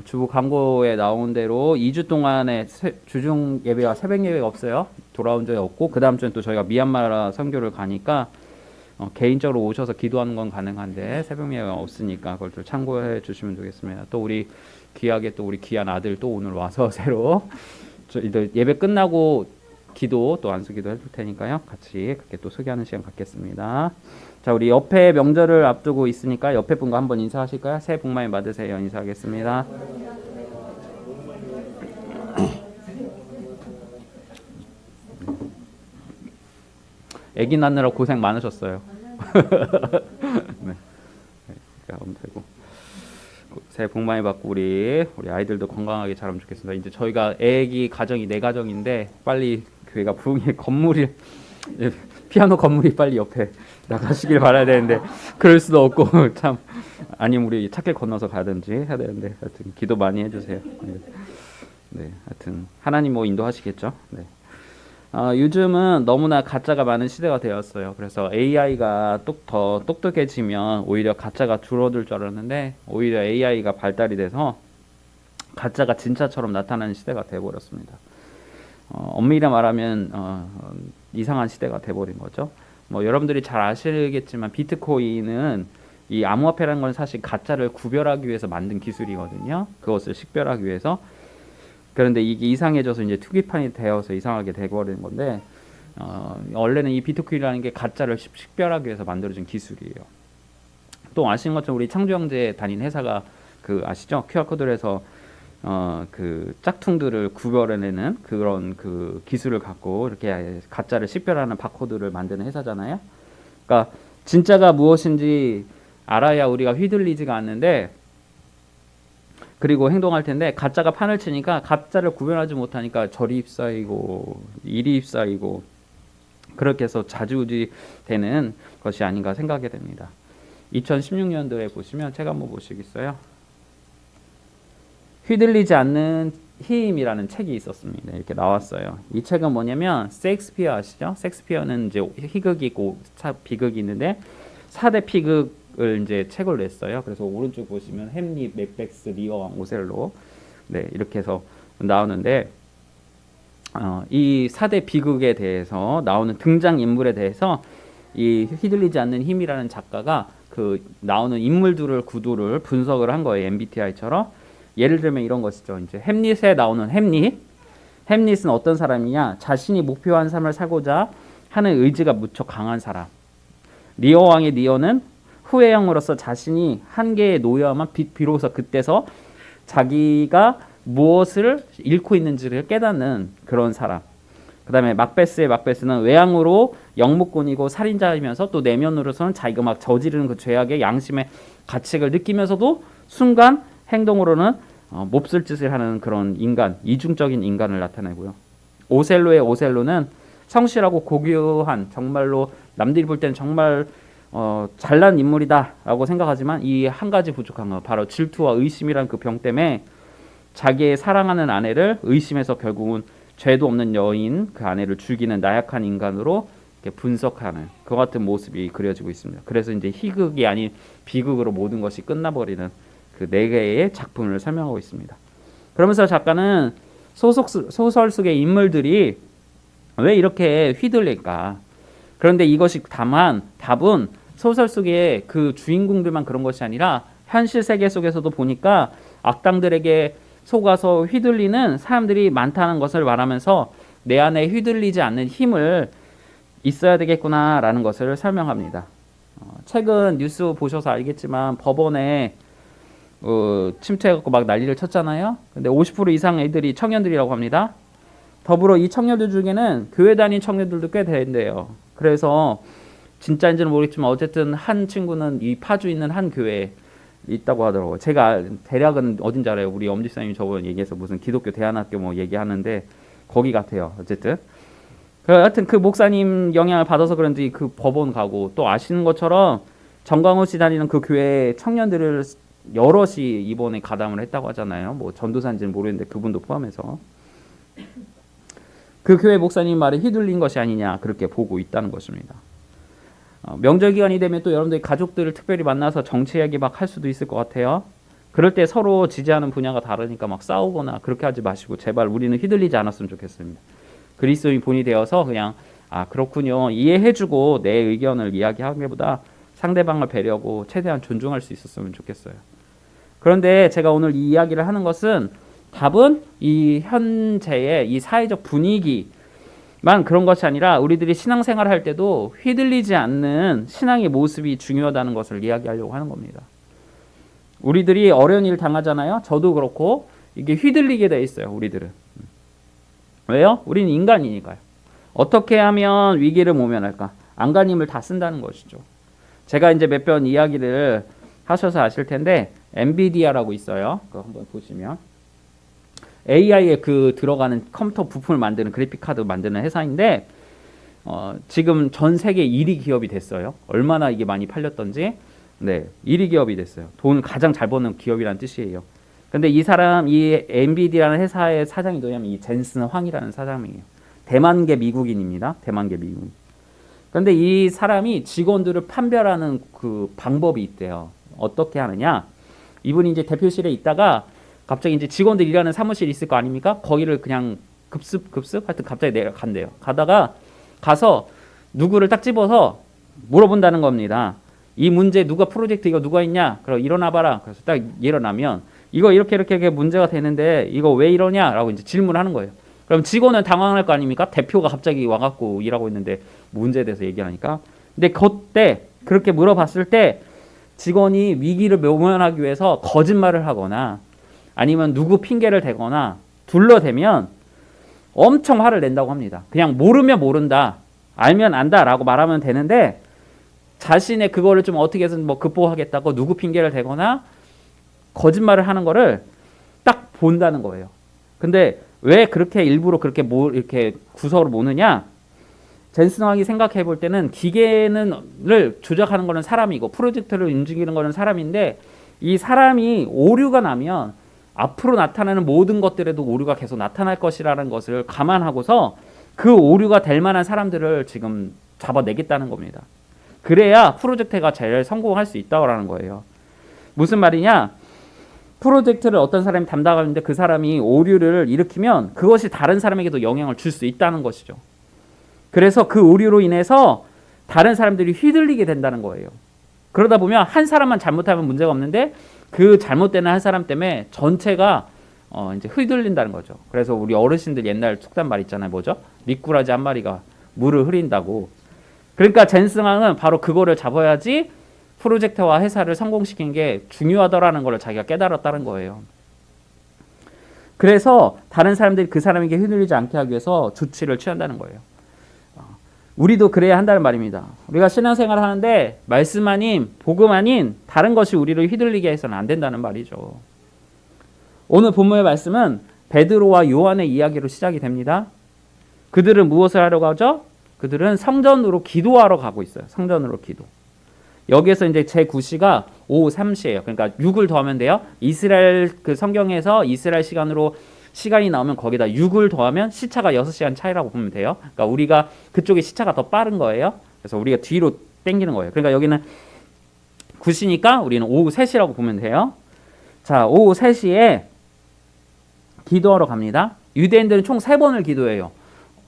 주부 광고에 나온 대로 2주 동안에 주중 예배와 새벽 예배가 없어요. 돌아온 적이 없고 그 다음 주엔 또 저희가 미얀마 선교를 가니까 개인적으로 오셔서 기도하는 건 가능한데 새벽 예배가 없으니까 그걸 좀 참고해 주시면 되겠습니다. 또 우리 귀하게 또 우리 귀한 아들 또 오늘 와서 새로 저희들 예배 끝나고 기도 또 안수기도 해줄 테니까요. 같이 그렇게 또 소개하는 시간 갖겠습니다. 자, 우리 옆에 명절을 앞두고 있으니까 옆에 분과 한번 인사하실까요? 새해 복 많이 받으세요. 인사하겠습니다. 아기 낳느라 고생 많으셨어요. 네. 되고 새해 복 많이 받고 우리 아이들도 건강하게 자라면 좋겠습니다. 이제 저희가 아기 가정이 4가정인데 빨리 교회가 부흥의 건물이 피아노 건물이 빨리 옆에 나가시길 바라야 되는데 그럴 수도 없고 참 아니면 우리 차길 건너서 가든지 해야 되는데 하여튼 기도 많이 해주세요. 네, 하여튼 하나님 뭐 인도하시겠죠. 네. 요즘은 너무나 가짜가 많은 시대가 되었어요. 그래서 AI가 더 똑똑해지면 오히려 가짜가 줄어들 줄 알았는데 오히려 AI가 발달이 돼서 가짜가 진짜처럼 나타나는 시대가 되어버렸습니다. 엄밀히 말하면 이상한 시대가 돼버린 거죠. 뭐 여러분들이 잘 아시겠지만 비트코인은 이 암호화폐라는 건 사실 가짜를 구별하기 위해서 만든 기술이거든요. 그것을 식별하기 위해서. 그런데 이게 이상해져서 이제 투기판이 되어서 이상하게 돼버리는 건데 원래는 이 비트코인이라는 게 가짜를 식별하기 위해서 만들어진 기술이에요. 또 아시는 것처럼 우리 창조 형제 다닌 회사가 그 아시죠? QR코드를 해서 그 짝퉁들을 구별해내는 그런 그 기술을 갖고 이렇게 가짜를 식별하는 바코드를 만드는 회사잖아요. 그러니까 진짜가 무엇인지 알아야 우리가 휘둘리지가 않는데 그리고 행동할 텐데 가짜가 판을 치니까 가짜를 구별하지 못하니까 절이 휩싸이고 일이 휩싸이고 그렇게 해서 좌지우지 되는 것이 아닌가 생각이 됩니다. 2016년도에 보시면 책 한번 보시겠어요? 휘둘리지 않는 힘이라는 책이 있었습니다. 이렇게 나왔어요. 이 책은 뭐냐면 셰익스피어 아시죠? 셰익스피어는 이제 희극이 있고 비극이 있는데 4대 비극을 이제 책을 냈어요. 그래서 오른쪽 보시면 햄릿, 맥베스, 리어, 오셀로 네, 이렇게 해서 나오는데 이 4대 비극에 대해서 나오는 등장 인물에 대해서 이 휘둘리지 않는 힘이라는 작가가 그 나오는 인물들을 구도를 분석을 한 거예요. MBTI처럼. 예를 들면 이런 것이죠. 이제 햄릿에 나오는 햄릿. 햄릿은 어떤 사람이냐? 자신이 목표한 삶을 살고자 하는 의지가 무척 강한 사람. 리어 왕의 리어는 후회형으로서 자신이 한계에 놓여야만 비로소 그때서 자기가 무엇을 잃고 있는지를 깨닫는 그런 사람. 그 다음에 막베스의 막베스는 외향으로 영무꾼이고 살인자이면서 또 내면으로서는 자기가 막 저지르는 그 죄악의 양심의 가책을 느끼면서도 순간 행동으로는 몹쓸 짓을 하는 그런 인간, 이중적인 인간을 나타내고요. 오셀로의 오셀로는 성실하고 고귀한 정말로 남들이 볼 때는 정말 잘난 인물이다라고 생각하지만 이 한 가지 부족한 거 바로 질투와 의심이란 그 병 때문에 자기의 사랑하는 아내를 의심해서 결국은 죄도 없는 여인 그 아내를 죽이는 나약한 인간으로 이렇게 분석하는 그 같은 모습이 그려지고 있습니다. 그래서 이제 희극이 아닌 비극으로 모든 것이 끝나버리는 그 4개의 작품을 설명하고 있습니다. 그러면서 작가는 소설 속의 인물들이 왜 이렇게 휘둘릴까? 그런데 이것이 답은 소설 속의 그 주인공들만 그런 것이 아니라 현실 세계 속에서도 보니까 악당들에게 속아서 휘둘리는 사람들이 많다는 것을 말하면서 내 안에 휘둘리지 않는 힘을 있어야 되겠구나라는 것을 설명합니다. 최근 뉴스 보셔서 알겠지만 법원에 침투해갖고 막 난리를 쳤잖아요. 근데 50% 이상 애들이 청년들이라고 합니다. 더불어 이 청년들 중에는 교회 다닌 청년들도 꽤 된대요. 그래서 진짜인지는 모르겠지만 어쨌든 한 친구는 이 파주 있는 한 교회에 있다고 하더라고요. 제가 대략은 어딘지 알아요. 우리 엄지사님이 저번에 얘기해서 무슨 기독교 대안학교 뭐 얘기하는데 거기 같아요. 어쨌든 하여튼 그 목사님 영향을 받아서 그런지 그 법원 가고 또 아시는 것처럼 정광호 씨 다니는 그 교회 청년들을 여럿이 이번에 가담을 했다고 하잖아요. 뭐 전도사인지는 모르겠는데 그분도 포함해서 그 교회 목사님 말에 휘둘린 것이 아니냐 그렇게 보고 있다는 것입니다. 명절 기간이 되면 또 여러분들이 가족들을 특별히 만나서 정치 이야기 막 할 수도 있을 것 같아요. 그럴 때 서로 지지하는 분야가 다르니까 막 싸우거나 그렇게 하지 마시고 제발 우리는 휘둘리지 않았으면 좋겠습니다. 그리스도인 본이 되어서 그냥 아 그렇군요 이해해주고 내 의견을 이야기하는 것보다 상대방을 배려하고 최대한 존중할 수 있었으면 좋겠어요. 그런데 제가 오늘 이 이야기를 하는 것은 답은 이 현재의 이 사회적 분위기만 그런 것이 아니라 우리들이 신앙생활을 할 때도 휘둘리지 않는 신앙의 모습이 중요하다는 것을 이야기하려고 하는 겁니다. 우리들이 어려운 일 당하잖아요. 저도 그렇고 이게 휘둘리게 돼 있어요. 우리들은. 왜요? 우리는 인간이니까요. 어떻게 하면 위기를 모면할까? 안간힘을 다 쓴다는 것이죠. 제가 이제 몇 번 이야기를 하셔서 아실 텐데 엔비디아라고 있어요. 그거 한번 보시면 AI에 그 들어가는 컴퓨터 부품을 만드는 그래픽 카드 만드는 회사인데 지금 전 세계 1위 기업이 됐어요. 얼마나 이게 많이 팔렸던지. 네, 1위 기업이 됐어요. 돈 가장 잘 버는 기업이라는 뜻이에요. 근데 이 사람, 이 엔비디아라는 회사의 사장이 누구냐면 이 젠슨 황이라는 사장이에요. 대만계 미국인입니다. 대만계 미국인. 근데 이 사람이 직원들을 판별하는 그 방법이 있대요. 어떻게 하느냐? 이분이 이제 대표실에 있다가 갑자기 이제 직원들 일하는 사무실이 있을 거 아닙니까? 거기를 그냥 급습 하여튼 갑자기 내려간대요. 가다가 가서 누구를 딱 집어서 물어본다는 겁니다. 이 문제 누가 프로젝트 이거 누가 있냐? 그럼 일어나 봐라. 그래서 딱 일어나면 이거 이렇게 문제가 되는데 이거 왜 이러냐라고 이제 질문을 하는 거예요. 그럼 직원은 당황할 거 아닙니까? 대표가 갑자기 와갖고 일하고 있는데 문제에 대해서 얘기하니까. 근데 그때 그렇게 물어봤을 때 직원이 위기를 모면하기 위해서 거짓말을 하거나 아니면 누구 핑계를 대거나 둘러대면 엄청 화를 낸다고 합니다. 그냥 모르면 모른다, 알면 안다라고 말하면 되는데 자신의 그거를 좀 어떻게 해서 뭐 극복하겠다고 누구 핑계를 대거나 거짓말을 하는 거를 딱 본다는 거예요. 근데 왜 그렇게 일부러 그렇게 이렇게 구석으로 모느냐? 젠슨 황이 생각해 볼 때는 기계를 조작하는 거는 사람이고 프로젝트를 움직이는 거는 사람인데 이 사람이 오류가 나면 앞으로 나타나는 모든 것들에도 오류가 계속 나타날 것이라는 것을 감안하고서 그 오류가 될 만한 사람들을 지금 잡아내겠다는 겁니다. 그래야 프로젝트가 제일 성공할 수 있다고 하는 거예요. 무슨 말이냐? 프로젝트를 어떤 사람이 담당하는데 그 사람이 오류를 일으키면 그것이 다른 사람에게도 영향을 줄 수 있다는 것이죠. 그래서 그 오류로 인해서 다른 사람들이 휘둘리게 된다는 거예요. 그러다 보면 한 사람만 잘못하면 문제가 없는데 그 잘못되는 한 사람 때문에 전체가 이제 휘둘린다는 거죠. 그래서 우리 어르신들 옛날 속담 말 있잖아요. 뭐죠? 미꾸라지 한 마리가 물을 흐린다고. 그러니까 젠슨왕은 바로 그거를 잡아야지 프로젝트와 회사를 성공시키는 게 중요하다라는 걸 자기가 깨달았다는 거예요. 그래서 다른 사람들이 그 사람에게 휘둘리지 않게 하기 위해서 조치를 취한다는 거예요. 우리도 그래야 한다는 말입니다. 우리가 신앙생활을 하는데 말씀 아닌 복음 아닌 다른 것이 우리를 휘둘리게 해서는 안 된다는 말이죠. 오늘 본문의 말씀은 베드로와 요한의 이야기로 시작이 됩니다. 그들은 무엇을 하려고 하죠? 그들은 성전으로 기도하러 가고 있어요. 성전으로 기도. 여기에서 이제 제9시가 오후 3시예요. 그러니까 6을 더하면 돼요. 이스라엘 그 성경에서 이스라엘 시간으로 시간이 나오면 거기다 6을 더하면 시차가 6시간 차이라고 보면 돼요. 그러니까 우리가 그쪽에 시차가 더 빠른 거예요. 그래서 우리가 뒤로 당기는 거예요. 그러니까 여기는 9시니까 우리는 오후 3시라고 보면 돼요. 자, 오후 3시에 기도하러 갑니다. 유대인들은 총 3번을 기도해요.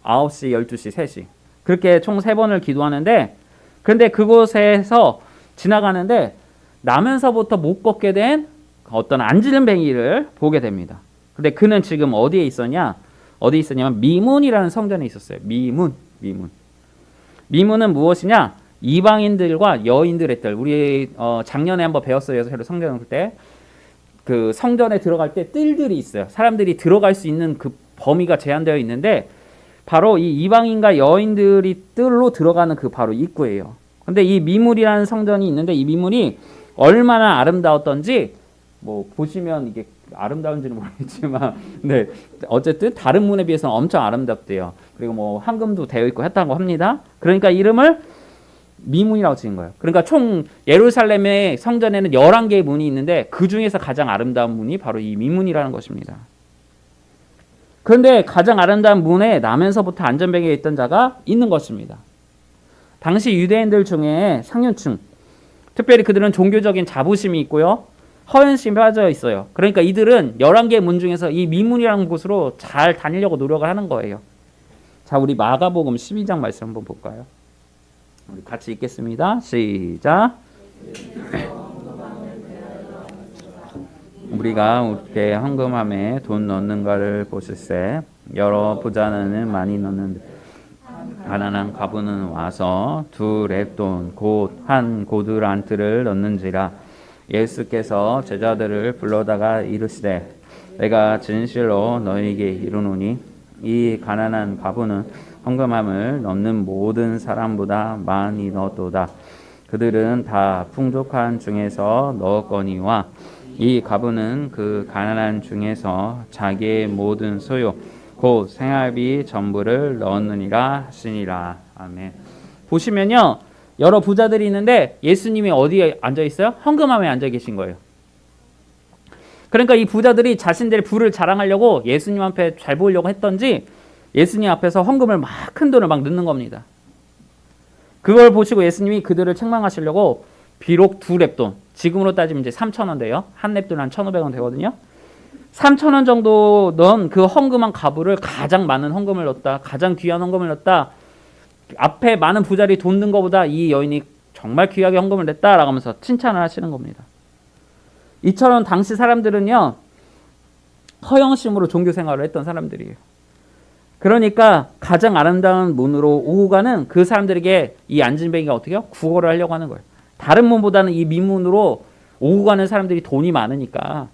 9시, 12시, 3시. 그렇게 총 3번을 기도하는데 근데 그곳에서 지나가는데 나면서부터 못 걷게 된 어떤 안질뱅이를 보게 됩니다. 근데 그는 지금 어디에 있었냐? 어디 있었냐면 미문이라는 성전에 있었어요. 미문은 무엇이냐? 이방인들과 여인들의 뜰. 우리 작년에 한번 배웠어요. 성전을 볼 때. 그 성전에 들어갈 때 뜰들이 있어요. 사람들이 들어갈 수 있는 그 범위가 제한되어 있는데 바로 이 이방인과 여인들이 뜰로 들어가는 그 바로 입구예요. 근데 이 미문이라는 성전이 있는데 이 미문이 얼마나 아름다웠던지 뭐 보시면 이게 아름다운지는 모르겠지만 네 어쨌든 다른 문에 비해서는 엄청 아름답대요. 그리고 뭐 황금도 되어 있고 했다고 합니다. 그러니까 이름을 미문이라고 지은 거예요. 그러니까 총 예루살렘의 성전에는 11개의 문이 있는데 그 중에서 가장 아름다운 문이 바로 이 미문이라는 것입니다. 그런데 가장 아름다운 문에 나면서부터 안전뱅이에 있던 자가 있는 것입니다. 당시 유대인들 중에 상류층, 특별히 그들은 종교적인 자부심이 있고요. 허연심에 빠져 있어요. 그러니까 이들은 11개의 문 중에서 이 미문이라는 곳으로 잘 다니려고 노력을 하는 거예요. 자, 우리 마가복음 12장 말씀 한번 볼까요? 우리 같이 읽겠습니다. 시작. 우리가 우리의 헌금함에 돈 넣는가를 보실세. 여러 부자는 많이 넣는데 가난한 과부는 와서 2렙돈 곧 한 고두란트를 넣는지라. 예수께서 제자들을 불러다가 이르시되 내가 진실로 너희에게 이르노니 이 가난한 과부는 헌금함을 넣는 모든 사람보다 많이 넣었도다. 그들은 다 풍족한 중에서 넣었거니와 이 과부는 그 가난한 중에서 자기의 모든 소유 곧 생활비 전부를 넣었느니라 하시니라. 아멘. 보시면요, 여러 부자들이 있는데 예수님이 어디에 앉아 있어요? 헌금함에 앉아 계신 거예요. 그러니까 이 부자들이 자신들의 부를 자랑하려고 예수님 앞에 잘 보이려고 했던지 예수님 앞에서 헌금을 막 큰 돈을 막 넣는 겁니다. 그걸 보시고 예수님이 그들을 책망하시려고 비록 2렙돈, 지금으로 따지면 이제 3,000원 돼요. 한 렙돈 한 1,500원 되거든요. 3,000원 정도 넣은 그 헌금한 가부를 가장 많은 헌금을 넣었다, 가장 귀한 헌금을 넣었다, 앞에 많은 부자들이 돈 든 것보다 이 여인이 정말 귀하게 헌금을 냈다라고 하면서 칭찬을 하시는 겁니다. 이처럼 당시 사람들은요, 허영심으로 종교 생활을 했던 사람들이에요. 그러니까 가장 아름다운 문으로 오고 가는 그 사람들에게 이 안진뱅이가 어떻게 해요? 구걸을 하려고 하는 거예요. 다른 문보다는 이 민문으로 오고 가는 사람들이 돈이 많으니까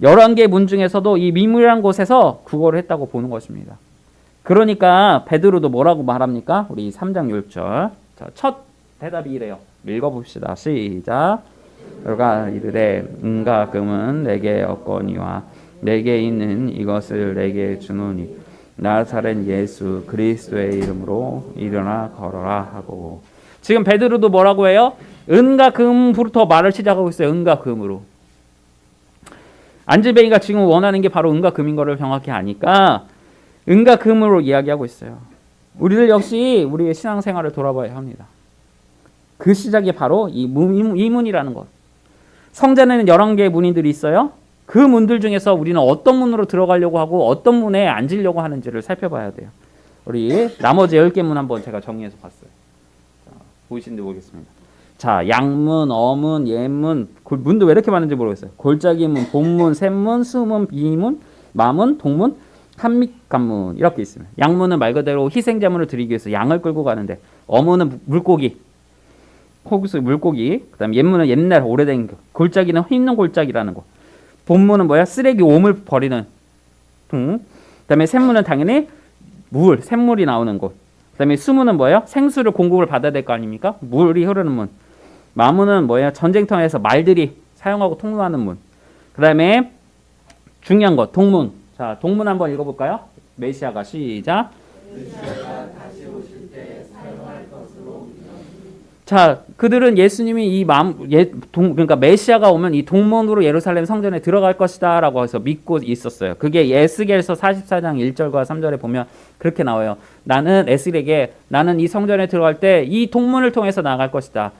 11개의 문 중에서도 이 민문이라는 곳에서 구걸을 했다고 보는 것입니다. 그러니까 베드로도 뭐라고 말합니까? 우리 3장 6절. 자, 첫 대답이 이래요. 읽어봅시다. 시작. 그가 이르되 은과 금은 내게 없거니와 내게 있는 이것을 내게 주노니 나사렛 예수 그리스도의 이름으로 일어나 걸어라 하고. 지금 베드로도 뭐라고 해요? 은과 금부터 말을 시작하고 있어요. 은과 금으로. 안진뱅이가 지금 원하는 게 바로 은과 금인 거를 정확히 아니까 은과 금으로 이야기하고 있어요. 우리들 역시 우리의 신앙생활을 돌아봐야 합니다. 그 시작이 바로 이 문이라는 것. 성전에는 11개의 문들이 있어요. 그 문들 중에서 우리는 어떤 문으로 들어가려고 하고 어떤 문에 앉으려고 하는지를 살펴봐야 돼요. 우리 나머지 10개 문 한번 제가 정리해서 봤어요. 자, 보이시는지 모르겠습니다. 자, 양문, 어문, 예문, 문도 왜 이렇게 많은지 모르겠어요. 골짜기문, 본문, 샘문, 수문, 비문, 마문, 동문, 한밑간문 이렇게 있습니다. 양문은 말 그대로 희생제물을 드리기 위해서 양을 끌고 가는데, 어문은 물고기, 호구수 물고기, 그다음 옛문은 옛날 오래된 골짜기는 휘는 골짜기라는 거. 본문은 뭐야? 쓰레기 오물 버리는 그다음에 샘문은 당연히 물, 샘물이 나오는 곳. 그다음에 수문은 뭐예요? 생수를 공급을 받아야 될 거 아닙니까? 물이 흐르는 문. 마문은 뭐예요? 전쟁터에서 말들이 사용하고 통로하는 문. 그다음에 중요한 것, 동문. 자, 동문 한번 읽어볼까요? 메시아가 시작. 자, 그들은 예수님이 그러니까 메시아가 오면 이 동문으로 예루살렘 성전에 들어갈 것이다라고 해서 믿고 있었어요. 그게 에스겔서 44장 1절과 3절에 보면 그렇게 나와요. 나는 에스겔에게 나는 이 성전에 들어갈 때 이 동문을 통해서 나갈 것이다.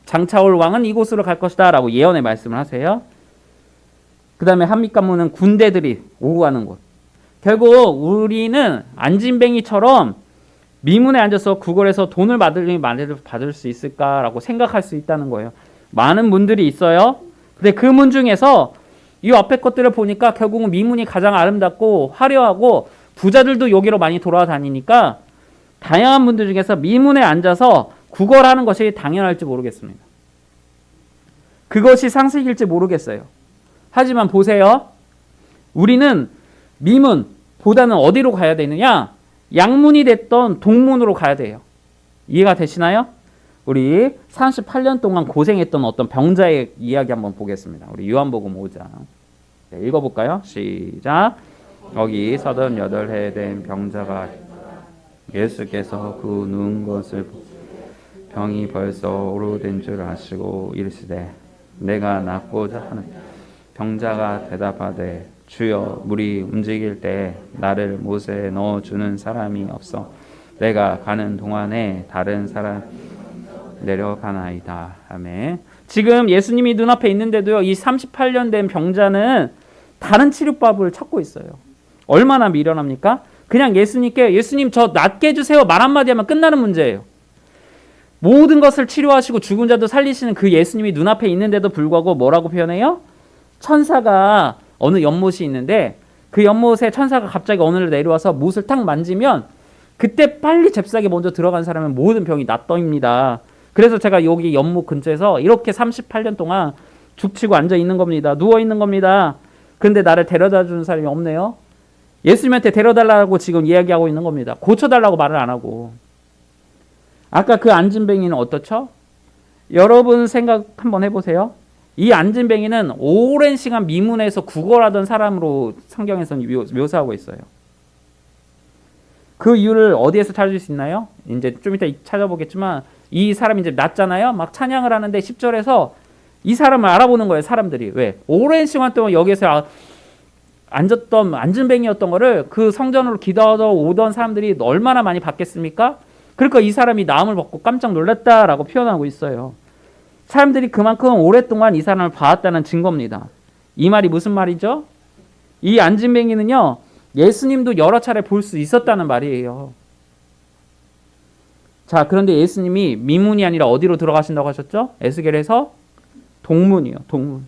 장차 올 왕은 이곳으로 갈 것이다라고 예언의 말씀을 하세요. 그 다음에 한밑간문은 군대들이 오고 가는 곳. 결국 우리는 안진뱅이처럼 미문에 앉아서 구걸해서 돈을 받을 수 있을까라고 생각할 수 있다는 거예요. 많은 문들이 있어요. 근데 그 문 중에서 이 앞에 것들을 보니까 결국은 미문이 가장 아름답고 화려하고 부자들도 여기로 많이 돌아다니니까 다양한 문들 중에서 미문에 앉아서 구걸하는 것이 당연할지 모르겠습니다. 그것이 상식일지 모르겠어요. 하지만 보세요. 우리는 미문보다는 어디로 가야 되느냐? 양문이 됐던 동문으로 가야 돼요. 이해가 되시나요? 우리 38년 동안 고생했던 어떤 병자의 이야기 한번 보겠습니다. 우리 요한복음 5장. 네, 읽어볼까요? 시작. 여기 38해 된 병자가 예수께서 그 누운 것을 병이 벌써 오래된 줄 아시고 이르시되 내가 낫고자 하는. 병자가 대답하되 주여 물이 움직일 때 나를 못에 넣어주는 사람이 없어 내가 가는 동안에 다른 사람 내려가나이다. 아멘. 지금 예수님이 눈앞에 있는데도요, 이 38년 된 병자는 다른 치료법을 찾고 있어요. 얼마나 미련합니까? 그냥 예수님께 예수님 저 낫게 해주세요 말 한마디 하면 끝나는 문제예요. 모든 것을 치료하시고 죽은 자도 살리시는 그 예수님이 눈앞에 있는데도 불구하고 뭐라고 표현해요? 천사가 어느 연못이 있는데 그 연못에 천사가 갑자기 어느 날 내려와서 못을 탁 만지면 그때 빨리 잽싸게 먼저 들어간 사람은 모든 병이 낫더입니다. 그래서 제가 여기 연못 근처에서 이렇게 38년 동안 죽치고 앉아 있는 겁니다. 누워 있는 겁니다. 근데 나를 데려다 주는 사람이 없네요. 예수님한테 데려달라고 지금 이야기하고 있는 겁니다. 고쳐달라고 말을 안 하고. 아까 그 안진뱅이는 어떻죠? 여러분 생각 한번 해보세요. 이 안진뱅이는 오랜 시간 미문에서 구걸하던 사람으로 성경에서는 묘사하고 있어요. 그 이유를 어디에서 찾을 수 있나요? 이제 좀 이따 찾아보겠지만 이 사람이 이제 낫잖아요. 막 찬양을 하는데 10절에서 이 사람을 알아보는 거예요. 사람들이. 왜? 오랜 시간 동안 여기에서 앉았던 안진뱅이였던 거를 그 성전으로 기도하러 오던 사람들이 얼마나 많이 봤겠습니까? 그러니까 이 사람이 나음을 받고 깜짝 놀랐다라고 표현하고 있어요. 사람들이 그만큼 오랫동안 이 사람을 봐왔다는 증거입니다. 이 말이 무슨 말이죠? 이 안진뱅이는요, 예수님도 여러 차례 볼 수 있었다는 말이에요. 자, 그런데 예수님이 미문이 아니라 어디로 들어가신다고 하셨죠? 에스겔에서 동문이요. 동문.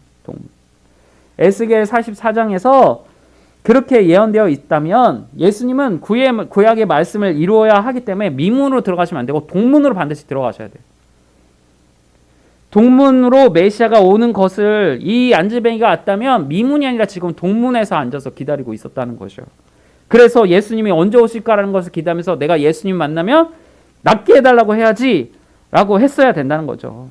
에스겔 44장에서 그렇게 예언되어 있다면 예수님은 구약의 말씀을 이루어야 하기 때문에 미문으로 들어가시면 안 되고 동문으로 반드시 들어가셔야 돼요. 동문으로 메시아가 오는 것을 이 안진뱅이가 왔다면 미문이 아니라 지금 동문에서 앉아서 기다리고 있었다는 것이죠. 그래서 예수님이 언제 오실까라는 것을 기다리면서 내가 예수님 만나면 낫게 해달라고 해야지 라고 했어야 된다는 거죠.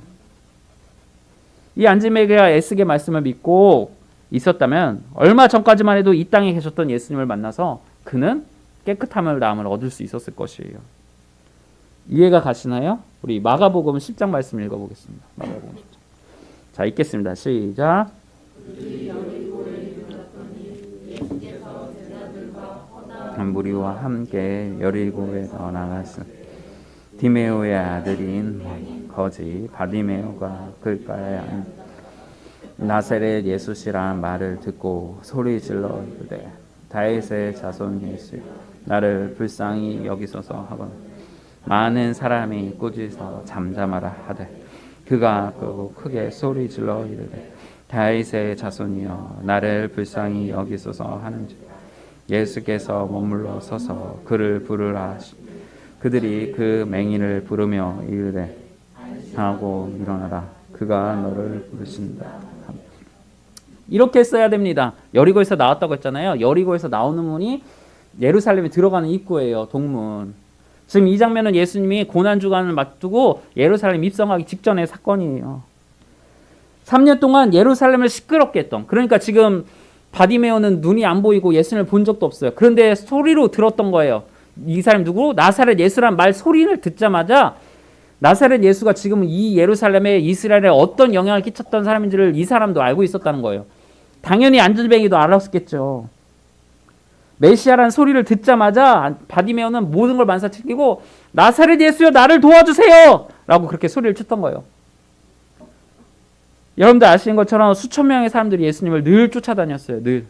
이 안진뱅이가 에스겔 말씀을 믿고 있었다면 얼마 전까지만 해도 이 땅에 계셨던 예수님을 만나서 그는 깨끗함을 나음을 얻을 수 있었을 것이에요. 이해가 가시나요? 우리 마가복음 10장 말씀 읽어보겠습니다. 마가복음 10장. 자, 읽겠습니다. 시작. 무리와 함께 여리고에서 나갔으니 디메오의 아들인 거지 바디메오가 길가에 나사렛 예수시라는 말을 듣고 소리 질러 이르되 다윗의 자손 예수 나를 불쌍히 여기소서 하고 많은 사람이 꾸짖어 잠잠하라 하되 그가 또 크게 소리 질러 이르되 다윗의 자손이여 나를 불쌍히 여기소서 하는지 예수께서 머물러 서서 그를 부르라 하시 그들이 그 맹인을 부르며 이르되 하고 일어나라 그가 너를 부르신다. 이렇게 써야 됩니다. 여리고에서 나왔다고 했잖아요. 여리고에서 나오는 문이 예루살렘에 들어가는 입구예요. 동문. 지금 이 장면은 예수님이 고난주간을 맞두고 예루살렘 입성하기 직전의 사건이에요. 3년 동안 예루살렘을 시끄럽게 했던, 그러니까 지금 바디메오는 눈이 안 보이고 예수님을 본 적도 없어요. 그런데 소리로 들었던 거예요. 이 사람이 누구? 나사렛 예수란 말 소리를 듣자마자 나사렛 예수가 지금 이 예루살렘에 이스라엘에 어떤 영향을 끼쳤던 사람인지를 이 사람도 알고 있었다는 거예요. 당연히 안진뱅이도 알았겠죠. 메시아라는 소리를 듣자마자 바디메오는 모든 걸 만사치키고 나사렛 예수여 나를 도와주세요! 라고 그렇게 소리를 쳤던 거예요. 여러분들 아시는 것처럼 수천 명의 사람들이 예수님을 늘 쫓아다녔어요. 늘.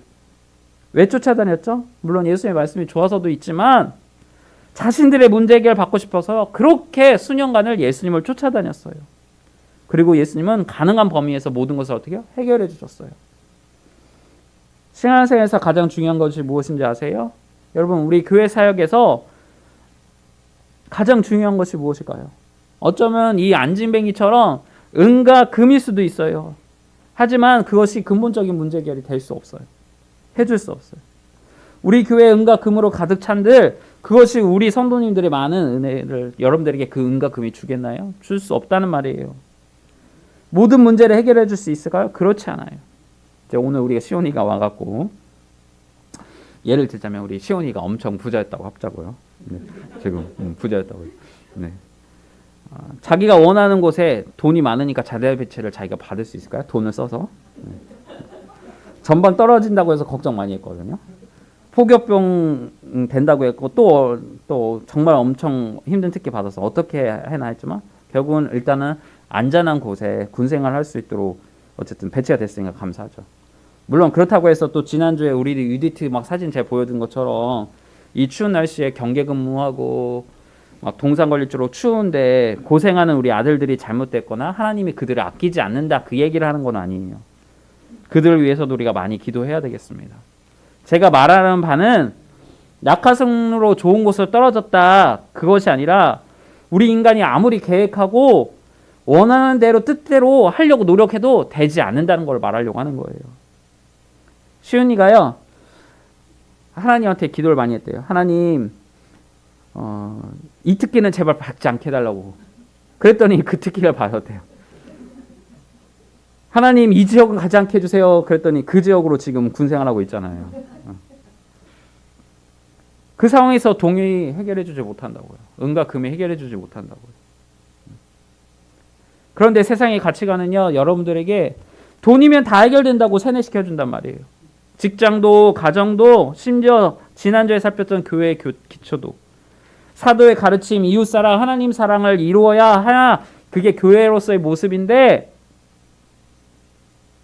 왜 쫓아다녔죠? 물론 예수님의 말씀이 좋아서도 있지만 자신들의 문제 해결 받고 싶어서 그렇게 수년간을 예수님을 쫓아다녔어요. 그리고 예수님은 가능한 범위에서 모든 것을 어떻게 해결해 주셨어요. 신앙생활에서 가장 중요한 것이 무엇인지 아세요? 여러분, 우리 교회 사역에서 가장 중요한 것이 무엇일까요? 어쩌면 이 안진뱅이처럼 은과 금일 수도 있어요. 하지만 그것이 근본적인 문제 해결이 될 수 없어요. 해줄 수 없어요. 우리 교회 은과 금으로 가득 찬들 그것이 우리 성도님들의 많은 은혜를 여러분들에게 그 은과 금이 주겠나요? 줄 수 없다는 말이에요. 모든 문제를 해결해 줄 수 있을까요? 그렇지 않아요. 이제 오늘 우리가 시온이가 와갖고 예를 들자면 우리 시온이가 엄청 부자였다고 합자고요. 네, 지금 부자였다고요. 네. 자기가 원하는 곳에 돈이 많으니까 자대 배치를 자기가 받을 수 있을까요? 돈을 써서. 네. 전반 떨어진다고 해서 걱정 많이 했거든요. 포교병 된다고 했고 또 정말 엄청 힘든 특기 받아서 어떻게 해나 했지만 결국은 일단은 안전한 곳에 군생활 할 수 있도록 어쨌든 배치가 됐으니까 감사하죠. 물론 그렇다고 해서 또 지난주에 우리 UDT 막 사진 제가 보여준 것처럼 이 추운 날씨에 경계 근무하고 막 동상 걸릴 줄로 추운데 고생하는 우리 아들들이 잘못됐거나 하나님이 그들을 아끼지 않는다 그 얘기를 하는 건 아니에요. 그들을 위해서도 우리가 많이 기도해야 되겠습니다. 제가 말하는 바는 약화성으로 좋은 곳으로 떨어졌다 그것이 아니라 우리 인간이 아무리 계획하고 원하는 대로 뜻대로 하려고 노력해도 되지 않는다는 걸 말하려고 하는 거예요. 시윤이가요 하나님한테 기도를 많이 했대요. 하나님 이 특기는 제발 받지 않게 해달라고. 그랬더니 그 특기를 받았대요. 하나님 이 지역은 가지 않게 해주세요. 그랬더니 그 지역으로 지금 군생활하고 있잖아요. 그 상황에서 동일히 해결해주지 못한다고요. 은과 금이 해결해주지 못한다고요. 그런데 세상의 가치관은요 여러분들에게 돈이면 다 해결된다고 세뇌시켜준단 말이에요. 직장도 가정도 심지어 지난주에 살폈던 교회의 기초도 사도의 가르침 이웃사랑 하나님 사랑을 이루어야 하나 그게 교회로서의 모습인데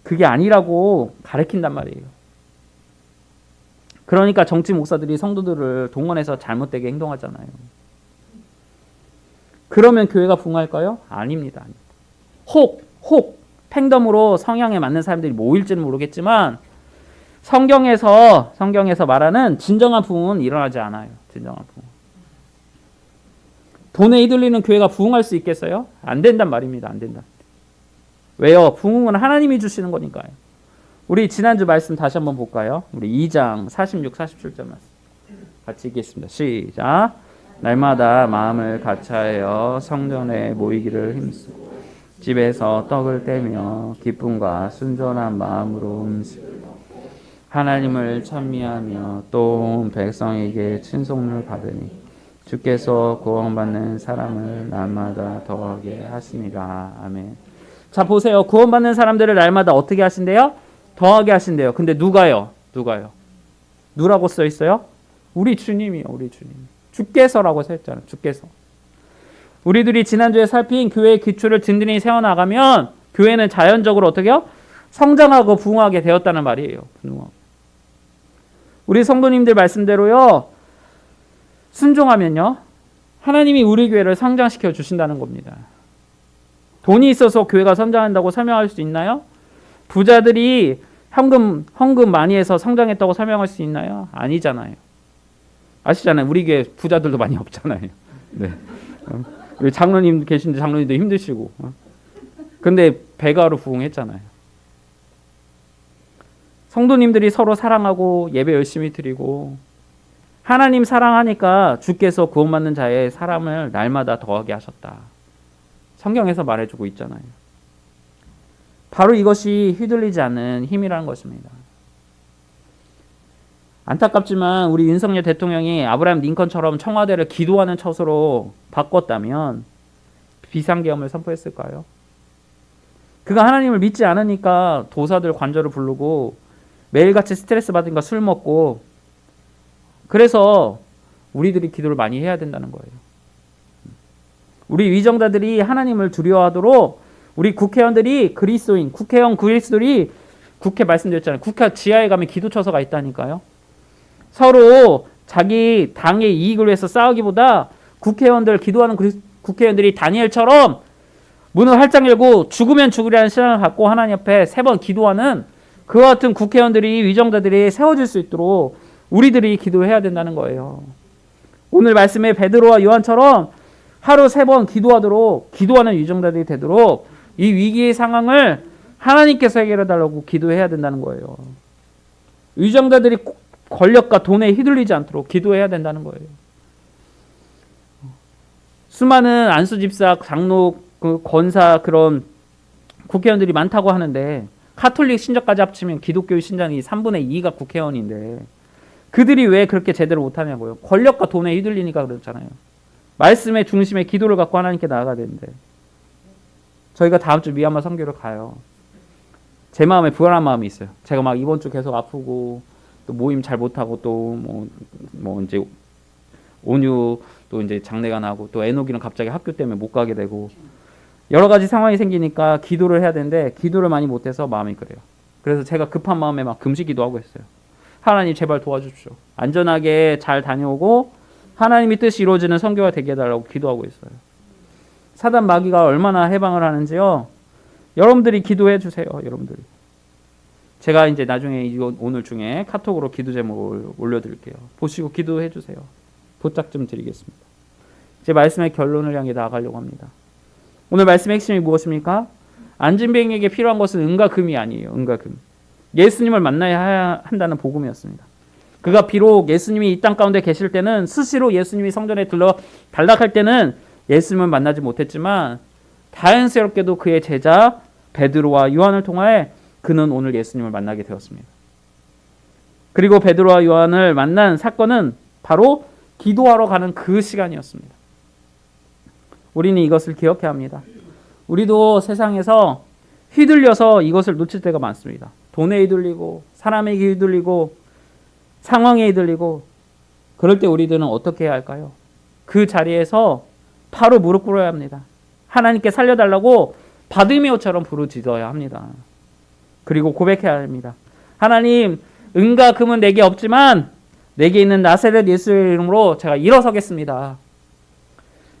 그게 아니라고 가르친단 말이에요. 그러니까 정치 목사들이 성도들을 동원해서 잘못되게 행동하잖아요. 그러면 교회가 부흥할까요? 아닙니다. 혹 팽덤으로 성향에 맞는 사람들이 모일지는 모르겠지만 성경에서 말하는 진정한 부흥은 일어나지 않아요. 진정한 부흥. 돈에 휘둘리는 교회가 부흥할 수 있겠어요? 안 된단 말입니다. 안 된다. 왜요? 부흥은 하나님이 주시는 거니까요. 우리 지난주 말씀 다시 한번 볼까요? 우리 2장 46, 47절 말씀 같이 읽겠습니다. 시작. 날마다 마음을 같이하여 성전에 모이기를 힘쓰고 집에서 떡을 떼며 기쁨과 순전한 마음으로 하나님을 찬미하며 또 백성에게 칭송을 받으니 주께서 구원받는 사람을 날마다 더하게 하시니라. 아멘. 자 보세요. 구원받는 사람들을 날마다 어떻게 하신대요? 더하게 하신대요. 근데 누가요? 누라고 써 있어요? 우리 주님이요. 우리 주님. 주께서라고 써 있잖아요. 주께서. 우리들이 지난주에 살핀 교회의 기초를 든든히 세워나가면 교회는 자연적으로 어떻게요? 성장하고 부흥하게 되었다는 말이에요. 우리 성도님들 말씀대로요. 순종하면요. 하나님이 우리 교회를 성장시켜 주신다는 겁니다. 돈이 있어서 교회가 성장한다고 설명할 수 있나요? 부자들이 헌금 많이 해서 성장했다고 설명할 수 있나요? 아니잖아요. 아시잖아요. 우리 교회 부자들도 많이 없잖아요. 네. 장로님 계신데 장로님도 힘드시고. 근데 배가로 부흥했잖아요. 성도님들이 서로 사랑하고 예배 열심히 드리고 하나님 사랑하니까 주께서 구원받는 자의 사람을 날마다 더하게 하셨다. 성경에서 말해주고 있잖아요. 바로 이것이 휘둘리지 않는 힘이라는 것입니다. 안타깝지만 우리 윤석열 대통령이 아브라함 링컨처럼 청와대를 기도하는 처소로 바꿨다면 비상계엄을 선포했을까요? 그가 하나님을 믿지 않으니까 도사들 관저를 부르고 매일같이 스트레스 받으니까 술 먹고 그래서 우리들이 기도를 많이 해야 된다는 거예요. 우리 위정자들이 하나님을 두려워하도록 우리 국회의원들이 국회의원 그리스도들이 국회 말씀드렸잖아요. 국회 지하에 가면 기도처소가 있다니까요. 서로 자기 당의 이익을 위해서 싸우기보다 국회의원들 기도하는 국회의원들이 다니엘처럼 문을 활짝 열고 죽으면 죽으리라는 신앙을 갖고 하나님 앞에 3번 기도하는 그와 같은 국회의원들이 위정자들이 세워질 수 있도록 우리들이 기도해야 된다는 거예요. 오늘 말씀에 베드로와 요한처럼 하루 3번 기도하도록 기도하는 위정자들이 되도록 이 위기의 상황을 하나님께서 해결해달라고 기도해야 된다는 거예요. 위정자들이 권력과 돈에 휘둘리지 않도록 기도해야 된다는 거예요. 수많은 안수 집사, 장로, 권사 그런 국회의원들이 많다고 하는데 카톨릭 신자까지 합치면 기독교 신자는 3분의 2가 국회의원인데 그들이 왜 그렇게 제대로 못하냐고요. 권력과 돈에 휘둘리니까 그렇잖아요. 말씀의 중심에 기도를 갖고 하나님께 나아가야 되는데 저희가 다음 주 미얀마 선교를 가요. 제 마음에 불안한 마음이 있어요. 제가 막 이번 주 계속 아프고 또 모임 잘 못하고 또 뭐 이제 온유 또 이제 장례가 나고 또 에녹이는 갑자기 학교 때문에 못 가게 되고 여러 가지 상황이 생기니까 기도를 해야 되는데 기도를 많이 못해서 마음이 그래요. 그래서 제가 급한 마음에 막 금식 기도하고 있어요. 하나님 제발 도와주십시오. 안전하게 잘 다녀오고 하나님의 뜻이 이루어지는 선교가 되게 해달라고 기도하고 있어요. 사단 마귀가 얼마나 해방을 하는지요. 여러분들이 기도해 주세요. 여러분들이. 제가 이제 나중에 오늘 중에 카톡으로 기도 제목을 올려드릴게요. 보시고 기도해 주세요. 부탁 좀 드리겠습니다. 제 말씀의 결론을 향해 나아가려고 합니다. 오늘 말씀의 핵심이 무엇입니까? 안진뱅에게 필요한 것은 은과 금이 아니에요. 은과 금. 예수님을 만나야 한다는 복음이었습니다. 그가 비록 예수님이 이 땅 가운데 계실 때는 수시로 예수님이 성전에 들러 단락할 때는 예수님을 만나지 못했지만 다행스럽게도 그의 제자 베드로와 요한을 통하여 그는 오늘 예수님을 만나게 되었습니다. 그리고 베드로와 요한을 만난 사건은 바로 기도하러 가는 그 시간이었습니다. 우리는 이것을 기억해야 합니다. 우리도 세상에서 휘둘려서 이것을 놓칠 때가 많습니다. 돈에 휘둘리고 사람에게 휘둘리고 상황에 휘둘리고 그럴 때 우리들은 어떻게 해야 할까요? 그 자리에서 바로 무릎 꿇어야 합니다. 하나님께 살려달라고 바드메오처럼 부르짖어야 합니다. 그리고 고백해야 합니다. 하나님, 은과 금은 내게 없지만 내게 있는 나사렛 예수의 이름으로 제가 일어서겠습니다.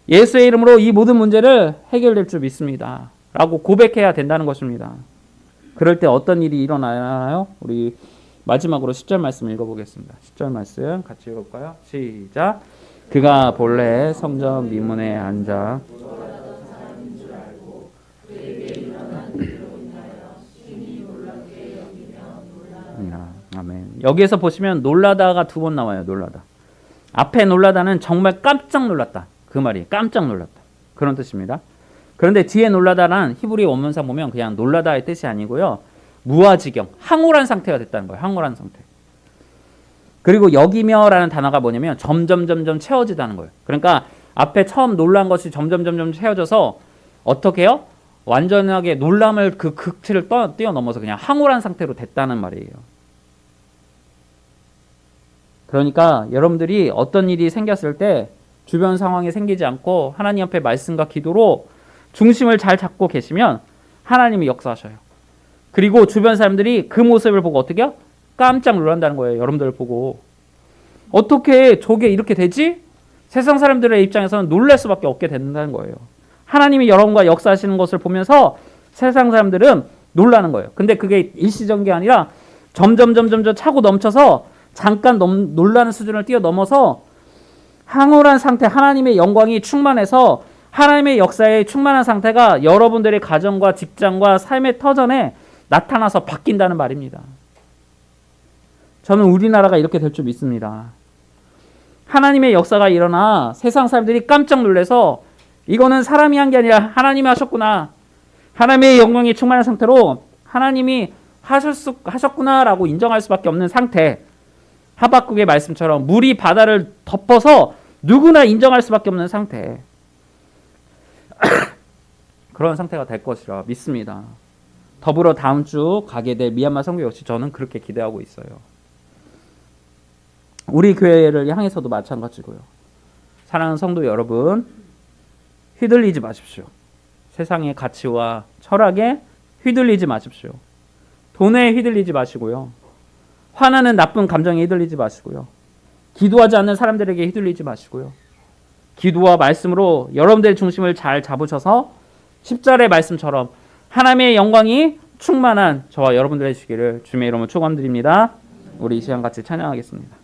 예수의 이름으로 이 모든 문제를 해결될 줄 믿습니다. 라고 고백해야 된다는 것입니다. 그럴 때 어떤 일이 일어나나요? 우리 마지막으로 10절 말씀 읽어보겠습니다. 10절 말씀 같이 읽을까요? 시작. 그가 본래 성전 미문에 앉아 아멘. 여기에서 보시면 놀라다가 두 번 나와요. 놀라다. 앞에 놀라다는 정말 깜짝 놀랐다. 그 말이 깜짝 놀랐다. 그런 뜻입니다. 그런데 뒤에 놀라다란 히브리 원문상 보면 그냥 놀라다의 뜻이 아니고요. 무아지경, 황홀한 상태가 됐다는 거예요. 황홀한 상태. 그리고 여기며라는 단어가 뭐냐면 점점 채워지다는 거예요. 그러니까 앞에 처음 놀란 것이 점점 채워져서 어떻게 해요? 완전하게 놀람을 그 극치를 뛰어넘어서 그냥 황홀한 상태로 됐다는 말이에요. 그러니까 여러분들이 어떤 일이 생겼을 때 주변 상황이 생기지 않고 하나님 앞에 말씀과 기도로 중심을 잘 잡고 계시면 하나님이 역사하셔요. 그리고 주변 사람들이 그 모습을 보고 어떻게 해요? 깜짝 놀란다는 거예요. 여러분들을 보고. 어떻게 저게 이렇게 되지? 세상 사람들의 입장에서는 놀랄 수밖에 없게 된다는 거예요. 하나님이 여러분과 역사하시는 것을 보면서 세상 사람들은 놀라는 거예요. 근데 그게 일시적인 게 아니라 점점 차고 넘쳐서 잠깐 놀라는 수준을 뛰어넘어서 황홀한 상태, 하나님의 영광이 충만해서 하나님의 역사에 충만한 상태가 여러분들의 가정과 직장과 삶의 터전에 나타나서 바뀐다는 말입니다. 저는 우리나라가 이렇게 될 줄 믿습니다. 하나님의 역사가 일어나 세상 사람들이 깜짝 놀라서 이거는 사람이 한 게 아니라 하나님이 하셨구나. 하나님의 영광이 충만한 상태로 하나님이 하셨구나라고 인정할 수밖에 없는 상태. 하박국의 말씀처럼 물이 바다를 덮어서 누구나 인정할 수밖에 없는 상태. 그런 상태가 될 것이라 믿습니다. 더불어 다음 주 가게 될 미얀마 선교 역시 저는 그렇게 기대하고 있어요. 우리 교회를 향해서도 마찬가지고요. 사랑하는 성도 여러분, 휘둘리지 마십시오. 세상의 가치와 철학에 휘둘리지 마십시오. 돈에 휘둘리지 마시고요. 화나는 나쁜 감정에 휘둘리지 마시고요. 기도하지 않는 사람들에게 휘둘리지 마시고요. 기도와 말씀으로 여러분들의 중심을 잘 잡으셔서 10절의 말씀처럼 하나님의 영광이 충만한 저와 여러분들의 시기를 주님의 이름으로 축원드립니다. 우리 이 시간 같이 찬양하겠습니다.